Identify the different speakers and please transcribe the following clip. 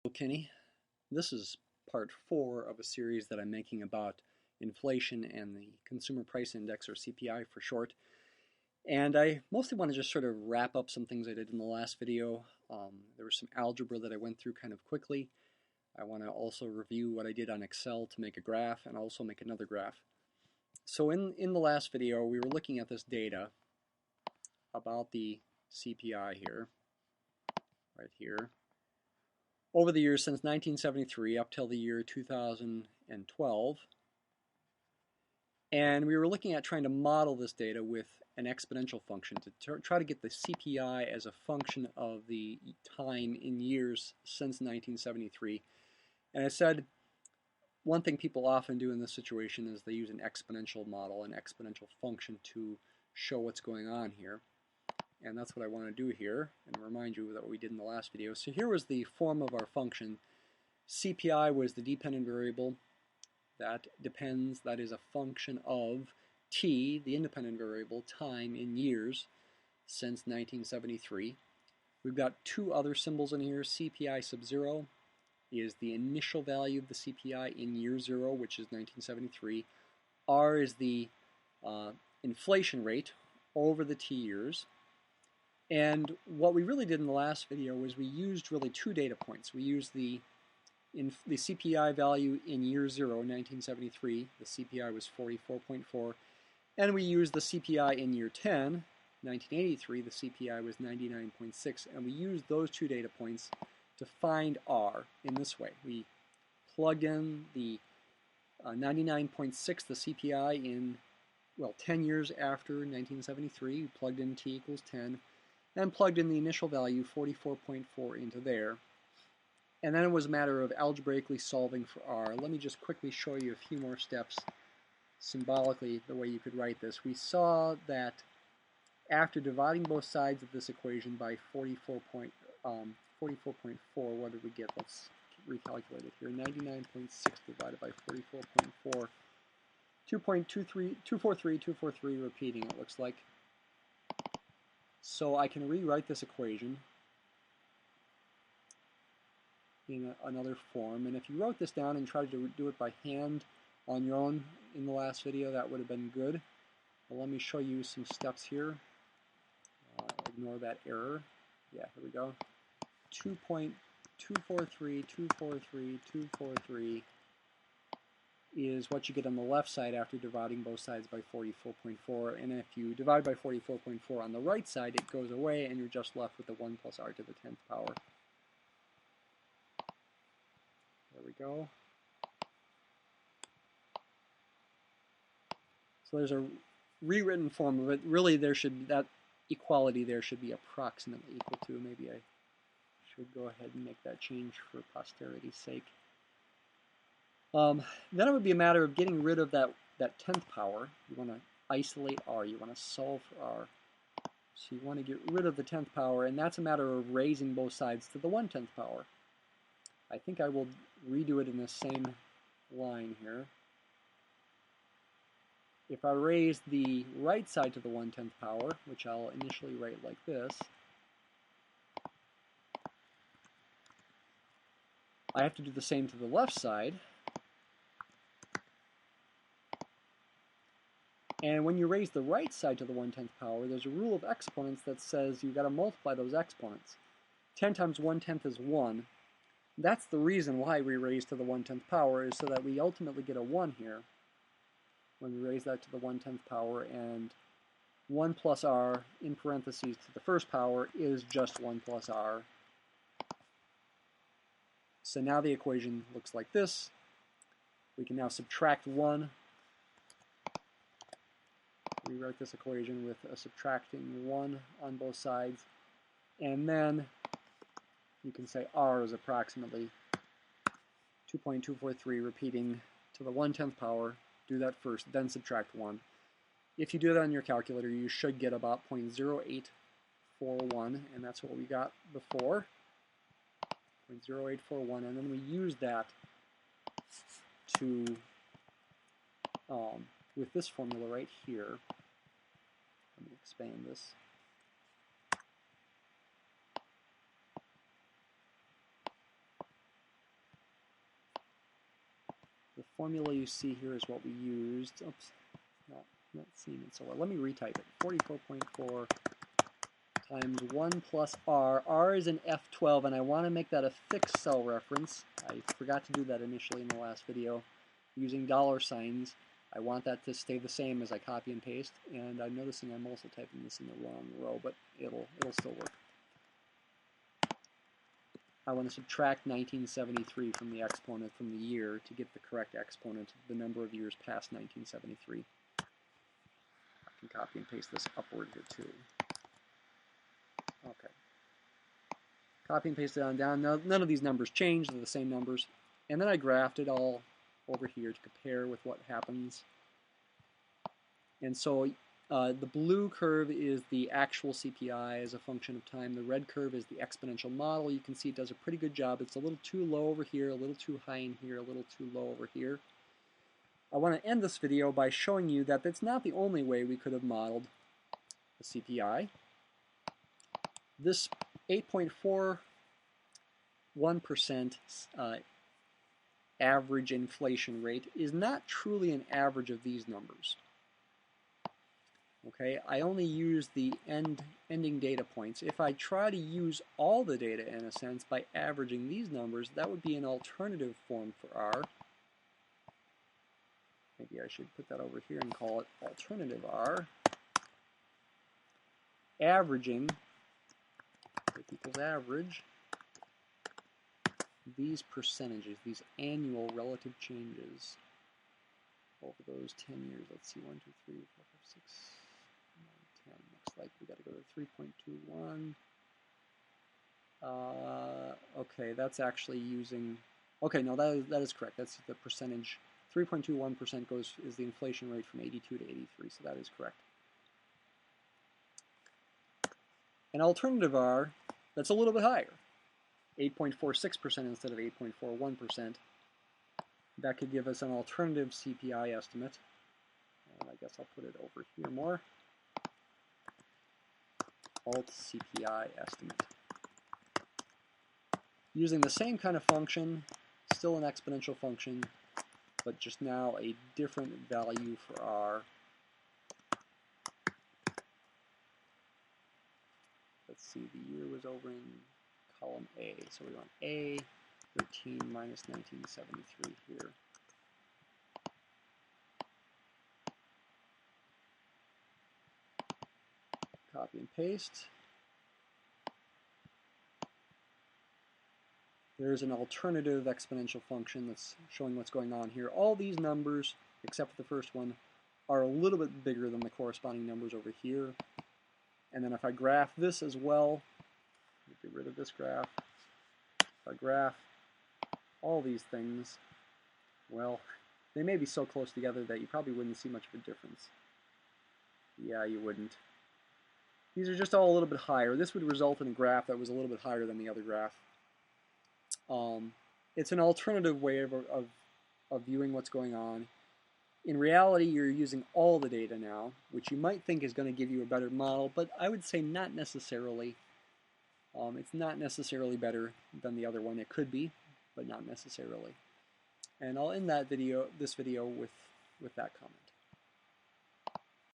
Speaker 1: Hello, Kenny. This is part 4 of a series that I'm making about inflation and the Consumer Price Index, or CPI for short. And I mostly want to just sort of wrap up some things I did in the last video. There was some algebra that I went through kind of quickly. I want to also review what I did on Excel to make a graph and also make another graph. So in the last video, we were looking at this data about the CPI here, right here, over the years since 1973 up till the year 2012. And we were looking at trying to model this data with an exponential function to try to get the CPI as a function of the time in years since 1973. And I said one thing people often do in this situation is they use an exponential model, an exponential function to show what's going on here. And that's what I want to do here, and remind you that what we did in the last video. So here was the form of our function. CPI was the dependent variable. That depends, that is a function of t, the independent variable, time in years since 1973. We've got two other symbols in here. CPI sub 0 is the initial value of the CPI in year 0, which is 1973. R is the inflation rate over the t years. And what we really did in the last video was we used really two data points. We used the CPI value in year 0, 1973. The CPI was 44.4. And we used the CPI in year 10, 1983. The CPI was 99.6. And we used those two data points to find R in this way. We plugged in the 99.6, the CPI, in, well, 10 years after 1973. We plugged in t equals 10. And plugged in the initial value, 44.4, into there. And then it was a matter of algebraically solving for R. Let me just quickly show you a few more steps symbolically the way you could write this. We saw that after dividing both sides of this equation by 44.4, what did we get? Let's recalculate it here. 99.6 divided by 44.4. 243, repeating, it looks like. So I can rewrite this equation in another form. And if you wrote this down and tried to do it by hand on your own in the last video, that would have been good. But let me show you some steps here. Ignore that error. Yeah, here we go. 2.243 is what you get on the left side after dividing both sides by 44.4. And if you divide by 44.4 on the right side, it goes away and you're just left with the 1 plus r to the 10th power. There we go. So there's a rewritten form of it. Really, that equality there should be approximately equal to. Maybe I should go ahead and make that change for posterity's sake. Then it would be a matter of getting rid of that 10th power. You want to isolate R. You want to solve for R. So you want to get rid of the 10th power, and that's a matter of raising both sides to the 1/10th power. I think I will redo it in the same line here. If I raise the right side to the 1/10th power, which I'll initially write like this, I have to do the same to the left side. And when you raise the right side to the 1/10th power, there's a rule of exponents that says you've got to multiply those exponents. 10 times 1/10 is 1. That's the reason why we raise to the 1/10th power, is so that we ultimately get a 1 here when we raise that to the 1/10th power, and 1 plus r in parentheses to the first power is just 1 plus r. So now the equation looks like this. We can now subtract 1. Rewrite this equation with a subtracting 1 on both sides, and then you can say R is approximately 2.243, repeating to the 1/10th power. Do that first, then subtract 1. If you do that on your calculator, you should get about 0.0841, and that's what we got before, 0.0841, and then we use that to, with this formula right here. Let me expand this. The formula you see here is what we used. Oops, not seeing it so well. Let me retype it. 44.4 times 1 plus r. R is an F12, and I want to make that a fixed cell reference. I forgot to do that initially in the last video. Using dollar signs, I want that to stay the same as I copy and paste, and I'm noticing I'm also typing this in the wrong row, but it'll still work. I want to subtract 1973 from the exponent from the year to get the correct exponent, the number of years past 1973. I can copy and paste this upward here too. Okay. Copy and paste it on down. Now, none of these numbers change, they're the same numbers. And then I graphed it all over here to compare with what happens. And so the blue curve is the actual CPI as a function of time. The red curve is the exponential model. You can see it does a pretty good job. It's a little too low over here, a little too high in here, a little too low over here. I want to end this video by showing you that that's not the only way we could have modeled the CPI. This 8.41% average inflation rate is not truly an average of these numbers. Okay, I only use the ending data points. If I try to use all the data in a sense by averaging these numbers, that would be an alternative form for R. Maybe I should put that over here and call it alternative R. Averaging equals average these percentages, these annual relative changes over those 10 years. Let's see, 1, 2, 3, 4, 5, 6, 9, 10. Looks like we got to go to 3.21. Okay, that's actually using. Okay, no, that is correct. That's the percentage. 3.21% is the inflation rate from 82 to 83. So that is correct. An alternative R that's a little bit higher, 8.46% instead of 8.41%. That could give us an alternative CPI estimate. And I guess I'll put it over here more. Alt CPI estimate. Using the same kind of function, still an exponential function, but just now a different value for R. Let's see, the year was over in column A. So we want A, 13 minus 1973 here. Copy and paste. There's an alternative exponential function that's showing what's going on here. All these numbers, except for the first one, are a little bit bigger than the corresponding numbers over here. And then if I graph this as well, get rid of this graph. If I graph all these things, well, they may be so close together that you probably wouldn't see much of a difference. Yeah, you wouldn't. These are just all a little bit higher. This would result in a graph that was a little bit higher than the other graph. It's an alternative way of viewing what's going on. In reality, you're using all the data now, which you might think is going to give you a better model, but I would say not necessarily. It's not necessarily better than the other one. It could be, but not necessarily. And I'll end this video with that comment.